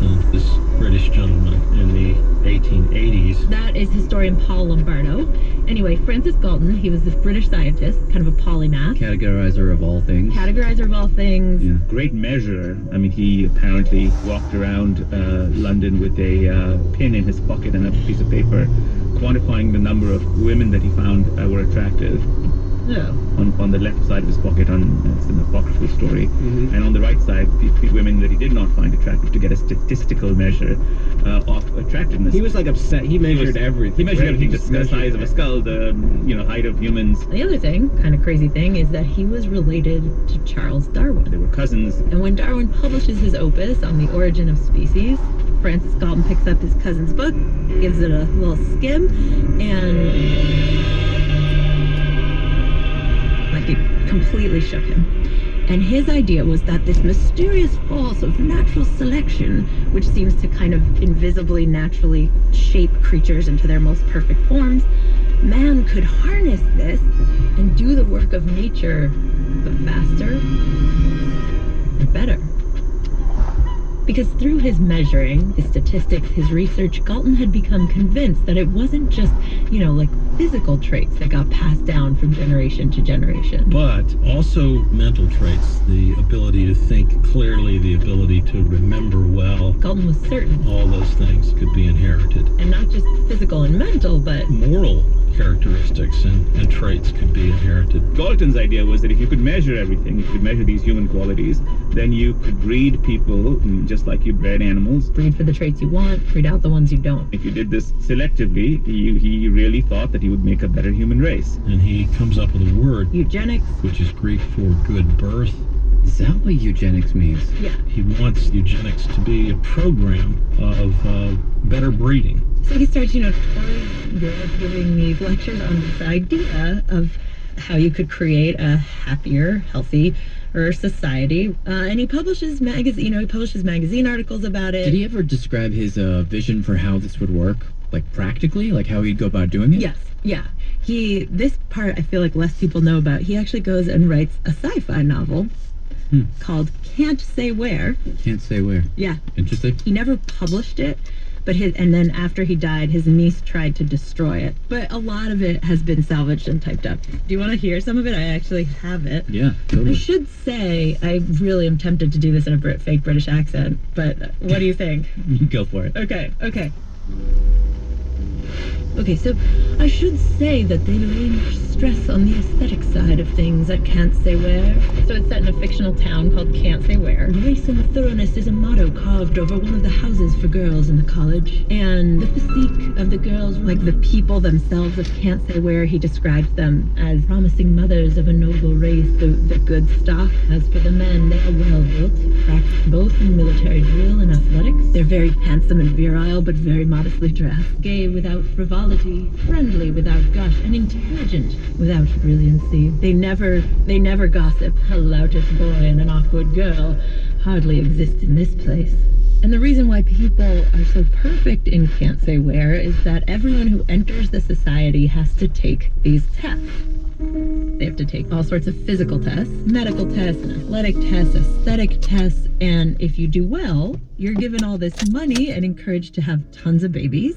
Galton, this British gentleman in the 1880s. That is historian Paul Lombardo. Anyway, Francis Galton, he was this British scientist, kind of a polymath. Categorizer of all things. Categorizer of all things. Yeah. Great measurer. I mean, he apparently walked around London with a pin in his pocket and a piece of paper, quantifying the number of women that he found were attractive. Oh. On the left side of his pocket, it's an apocryphal story, and on the right side, women that he did not find attractive, to get a statistical measure of attractiveness. He was like upset. He measured everything. He measured right? everything: Just the size of a skull, the height of humans. The other thing, kind of crazy thing, is that he was related to Charles Darwin. They were cousins. And when Darwin publishes his opus on the origin of species, Francis Galton picks up his cousin's book, gives it a little skim, and it completely shook him. And his idea was that this mysterious force of natural selection, which seems to kind of invisibly, naturally shape creatures into their most perfect forms, man could harness this and do the work of nature, but faster and better. Because through his measuring, his statistics, his research, Galton had become convinced that it wasn't just, like physical traits that got passed down from generation to generation. But also mental traits, the ability to think clearly, the ability to remember well. Galton was certain. All those things could be inherited. And not just physical and mental, but moral characteristics and traits could be inherited. Galton's idea was that if you could measure everything, if you could measure these human qualities, then you could breed people just like you bred animals. Breed for the traits you want, breed out the ones you don't. If you did this selectively, he really thought that he would make a better human race. And he comes up with a word, eugenics, which is Greek for good birth. Is that what eugenics means? Yeah. He wants eugenics to be a program of better breeding. So he starts, touring Europe, giving these lectures on this idea of how you could create a happier, healthier society. And he publishes magazine articles about it. Did he ever describe his vision for how this would work? Like practically? Like how he'd go about doing it? Yes. Yeah. This part I feel like less people know about. He actually goes and writes a sci-fi novel called Can't Say Where. Can't Say Where. Yeah. Interesting. He never published it, but and then after he died, his niece tried to destroy it. But a lot of it has been salvaged and typed up. Do you want to hear some of it? I actually have it. Yeah, totally. I should say, I really am tempted to do this in a fake British accent, but what do you think? Go for it. Okay. Okay, so I should say that they lay much stress on the aesthetic side of things at Can't Say Where. So it's set in a fictional town called Can't Say Where. Grace and thoroughness is a motto carved over one of the houses for girls in the college. And the physique of the girls, like the people themselves of Can't Say Where, he describes them as promising mothers of a noble race, the good stock. As for the men, they are well built, practice both in military drill and athletics. They're very handsome and virile, but very modestly dressed. Gay without frivolity, friendly without gush, and intelligent without brilliancy. They never gossip. A loutish boy and an awkward girl hardly exist in this place. And the reason why people are so perfect in Can't Say Where is that everyone who enters the society has to take these tests. They have to take all sorts of physical tests, medical tests, and athletic tests, aesthetic tests, and if you do well, you're given all this money and encouraged to have tons of babies.